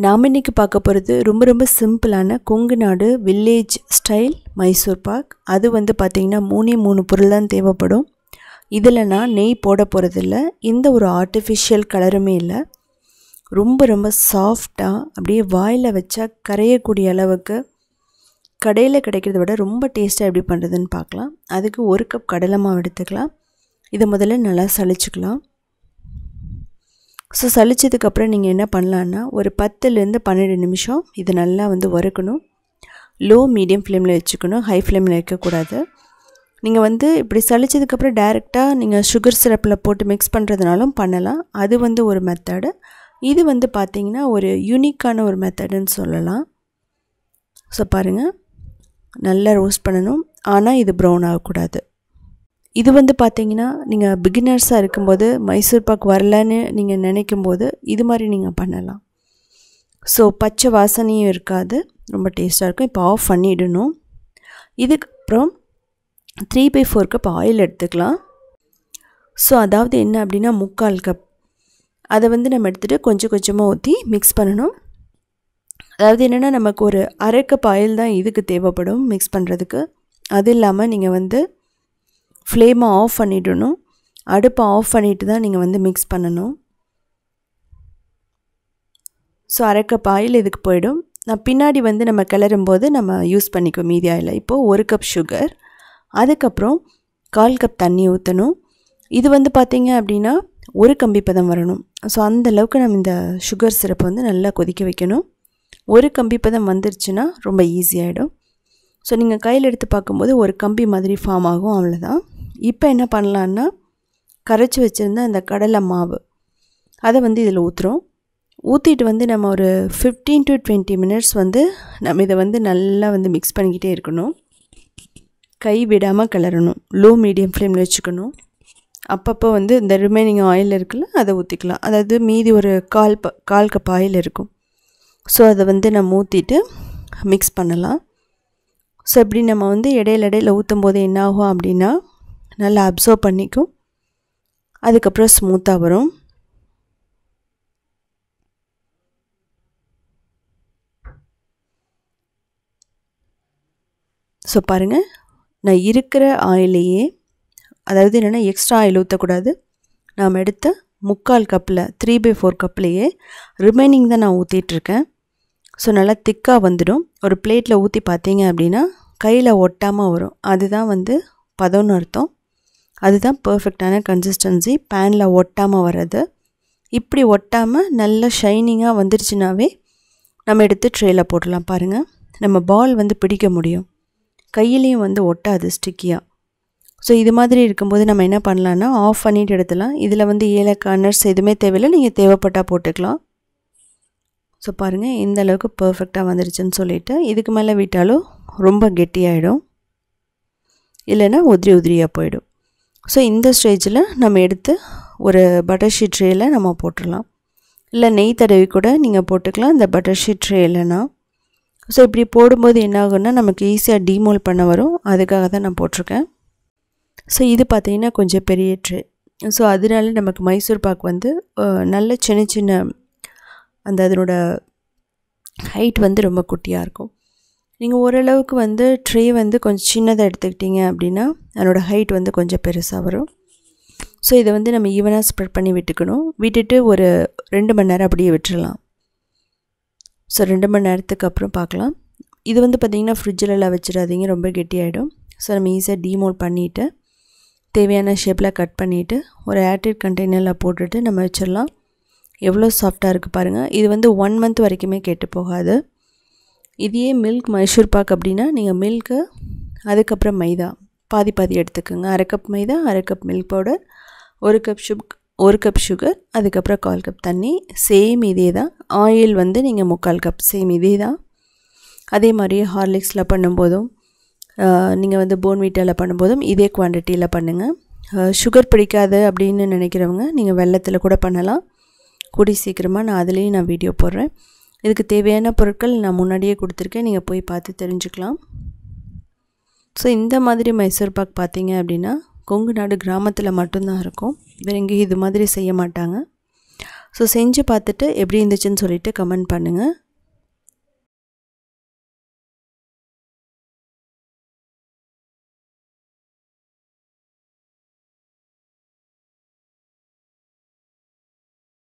நாம் இன்றைக்கி பார்க்க போகிறது ரொம்ப சிம்பிளான கொங்குநாடு வில்லேஜ் ஸ்டைல் மைசூர் பாக். அது பார்த்திங்கன்னா 3 பொருள் தான் தேவைப்படும். இதில் நான் நெய் போட போகிறதில்ல, எந்த ஒரு ஆர்டிஃபிஷியல் கலருமே இல்லை. ரொம்ப சாஃப்டாக அப்படியே வாயில் வச்சா கரையக்கூடிய அளவுக்கு கடையில் கிடைக்கிறத விட ரொம்ப டேஸ்ட்டாக எப்படி பண்ணுறதுன்னு பார்க்கலாம். அதுக்கு 1 கப் கடலை மாவு எடுத்துக்கலாம். இதை முதல்ல நல்லா சலிச்சுக்கலாம். ஸோ சலிச்சதுக்கப்புறம் நீங்கள் என்ன பண்ணலான்னா ஒரு 10லேருந்து 12 நிமிஷம் இது நல்லா வறுக்கணும். லோ மீடியம் ஃப்ளேமில் வச்சுக்கணும், ஹை ஃப்ளேமில் வைக்கக்கூடாது. நீங்கள் இப்படி சலிச்சதுக்கப்புறம் டைரெக்டாக நீங்கள் சுகர் சிரப்பில் போட்டு மிக்ஸ் பண்ணுறதுனாலும் பண்ணலாம். அது ஒரு மெத்தடு. இது பார்த்திங்கன்னா ஒரு யூனிக்கான ஒரு மெத்தடுன்னு சொல்லலாம். ஸோ பாருங்கள், நல்லா ரோஸ்ட் பண்ணணும், ஆனால் இது ப்ரௌன் ஆகக்கூடாது. இது பார்த்திங்கன்னா நீங்கள் பிகினர்ஸாக இருக்கும்போது மைசூர் பாக் வரலன்னு நீங்கள் நினைக்கும்போது இது மாதிரி நீங்கள் பண்ணலாம். ஸோ பச்சை வாசனையும் இருக்காது, ரொம்ப டேஸ்ட்டாக இருக்கும். இப்போ ஆஃப் பண்ணிடணும். இதுக்கப்புறம் 3/4 கப் ஆயில் எடுத்துக்கலாம். ஸோ அதாவது என்ன அப்படின்னா 3/4 கப் அதை நம்ம எடுத்துகிட்டு கொஞ்சமாக ஊற்றி மிக்ஸ் பண்ணணும். அதாவது என்னென்னா நமக்கு ஒரு 1/2 கப் ஆயில் தான் இதுக்கு தேவைப்படும் மிக்ஸ் பண்ணுறதுக்கு. அது இல்லாமல் நீங்கள் ஃப்ளேமை ஆஃப் பண்ணிடணும். அடுப்பை ஆஃப் பண்ணிவிட்டு தான் நீங்கள் மிக்ஸ் பண்ணணும். ஸோ 1/2 கப் ஆயில் இதுக்கு போயிடும். நான் பின்னாடி நம்ம கிளறும்போது நம்ம யூஸ் பண்ணிக்குவோம் மீதி ஆயில். இப்போது 1 கப் சுகர், அதுக்கப்புறம் 1/4 கப் தண்ணி ஊற்றணும். இது பார்த்திங்க அப்படின்னா ஒரு கம்பி பதம் வரணும். ஸோ அந்தளவுக்கு நம்ம இந்த சுகர் சிரப்பை நல்லா கொதிக்க வைக்கணும். ஒரு கம்பி பதம் வந்துருச்சுன்னா ரொம்ப ஈஸியாகிடும். ஸோ நீங்கள் கையில் எடுத்து பார்க்கும்போது ஒரு கம்பி மாதிரி ஃபார்ம் ஆகும், அவ்வளோதான். இப்போ என்ன பண்ணலான்னா கரைச்சி வச்சுருந்த அந்த கடலை மாவு அதை இதில் ஊற்றுறோம். ஊற்றிட்டு நம்ம ஒரு 15 to 20 மினிட்ஸ் நம்ம இதை நல்லா மிக்ஸ் பண்ணிக்கிட்டே இருக்கணும். கை விடாமல் கிளறணும். லோ மீடியம் ஃப்ளேமில் வச்சுக்கணும். அப்பப்போ இந்த ரிமைனிங் ஆயில் இருக்குல்ல, அதை ஊற்றிக்கலாம். அதாவது மீதி ஒரு 1/4 கப் ஆயில் இருக்கும். ஸோ அதை நம்ம ஊற்றிட்டு மிக்ஸ் பண்ணலாம். ஸோ இப்படி நம்ம இடையில ஊற்றும் போது என்ன ஆகும் அப்படின்னா நல்லா அப்சர்வ் பண்ணிக்கும். அதுக்கப்புறம் ஸ்மூத்தாக வரும். ஸோ பாருங்கள், நான் இருக்கிற ஆயிலையே, அதாவது என்னென்னா எக்ஸ்ட்ரா ஆயில் ஊற்றக்கூடாது. நாம் எடுத்த 3/4 கப்பில் 3/4 கப்லேயே ரிமைனிங் தான் நான் ஊற்றிட்டுருக்கேன். ஸோ நல்லா திக்காக வந்துடும். ஒரு பிளேட்டில் ஊற்றி பார்த்தீங்க அப்படின்னா கையில் ஒட்டாமல் வரும். அதுதான் பதம்னு அர்த்தம். அதுதான் பர்ஃபெக்டான கன்சிஸ்டன்சி, பேனில் ஒட்டாமல் வர்றது. இப்படி ஒட்டாமல் நல்லா ஷைனிங்காக வந்துருச்சுனாவே நம்ம எடுத்து ட்ரேயில் போடலாம். பாருங்கள், நம்ம பால் பிடிக்க முடியும், கையிலையும் ஒட்டாது ஸ்டிக்கியாக. ஸோ இது மாதிரி இருக்கும்போது நம்ம என்ன பண்ணலான்னா ஆஃப் பண்ணிவிட்டு எடுத்துலாம். இதில் ஏலக்காய் நட்ஸ் எதுவுமே தேவையில்லை, நீங்கள் தேவைப்பட்டால் போட்டுக்கலாம். ஸோ பாருங்கள், இந்த அளவுக்கு பர்ஃபெக்டாக வந்துருச்சுன்னு சொல்லிவிட்டு இதுக்கு மேலே விட்டாலும் ரொம்ப கெட்டியாகிடும், இல்லைன்னா உதிரியாக போயிடும். ஸோ இந்த ஸ்டேஜில் நம்ம எடுத்து ஒரு பட்டர் ஷீட் ட்ரேயில் நம்ம போட்டுடலாம். இல்லை நெய் தடவி கூட நீங்கள் போட்டுக்கலாம் இந்த பட்டர் ஷீட் ட்ரே இல்லைன்னா. ஸோ இப்படி போடும்போது என்ன ஆகுன்னா நமக்கு ஈஸியாக டீமோல் பண்ண வரும். அதுக்காக தான் நான் போட்டிருக்கேன். ஸோ இது பார்த்திங்கன்னா கொஞ்சம் பெரிய ட்ரே. ஸோ அதனால நமக்கு மைசூர் பாக் நல்ல சின்ன அந்த அதனோட ஹைட் ரொம்ப குட்டியாக இருக்கும். நீங்கள் ஓரளவுக்கு ட்ரே கொஞ்சம் சின்னதாக எடுத்துக்கிட்டிங்க அப்படின்னா அதனோட ஹைட் கொஞ்சம் பெருசாக வரும். ஸோ இதை நம்ம ஈவனாக ஸ்ப்ரெட் பண்ணி விட்டுக்கணும். விட்டுட்டு ஒரு 2 மணி நேரம் அப்படியே விட்டுறலாம். ஸோ 2 மணி நேரத்துக்கு அப்புறம் பார்க்கலாம். இது பார்த்திங்கன்னா ஃப்ரிட்ஜிலலாம் வச்சிடாதீங்க, ரொம்ப கெட்டியாகிடும். ஸோ நம்ம ஈஸியாக டீமோல் பண்ணிவிட்டு தேவையான ஷேப்பில் கட் பண்ணிவிட்டு ஒரு ஏர்டைட் கண்டெய்னரில் போட்டுட்டு நம்ம வச்சிடலாம். எவ்வளோ சாஃப்டாக இருக்குது பாருங்கள். இது 1 மந்த் வரைக்குமே கெட்டு போகாது. இதையே மில்க் மைசூர் பாக் அப்படின்னா நீங்கள் மில்க்கு, அதுக்கப்புறம் மைதா பாதி எடுத்துக்கோங்க. 1/2 கப் மைதா, 1/2 cup milk powder, 1 cup sugar, அதுக்கப்புறம் 1/4 கப் தண்ணி. சேம் இதே தான். ஆயில் நீங்கள் 3/4 கப், சேம் இதே தான். அதே மாதிரியே ஹார்லிக்ஸில் பண்ணும்போதும் நீங்கள் போர்ன்விட்டாவில் பண்ணும்போதும் இதே குவான்டிட்டியில் பண்ணுங்கள். சுகர் பிடிக்காது அப்படின்னு நினைக்கிறவங்க நீங்கள் வெல்லத்தில் கூட பண்ணலாம். கூடி சீக்கிரமாக நான் அதுலேயும் வீடியோ போடுறேன். இதுக்கு தேவையான பொருட்கள் நான் முன்னாடியே கொடுத்துருக்கேன், நீங்கள் போய் பார்த்து தெரிஞ்சுக்கலாம். ஸோ இந்த மாதிரி மைசூர் பாக் பார்த்தீங்க அப்படின்னா கொங்குநாடு கிராமத்தில் மட்டும்தான் இருக்கும், வேறு எங்கேயும் இது மாதிரி செய்ய மாட்டாங்க. ஸோ செஞ்சு பார்த்துட்டு எப்படி இருந்துச்சுன்னு சொல்லிட்டு கமெண்ட் பண்ணுங்கள்.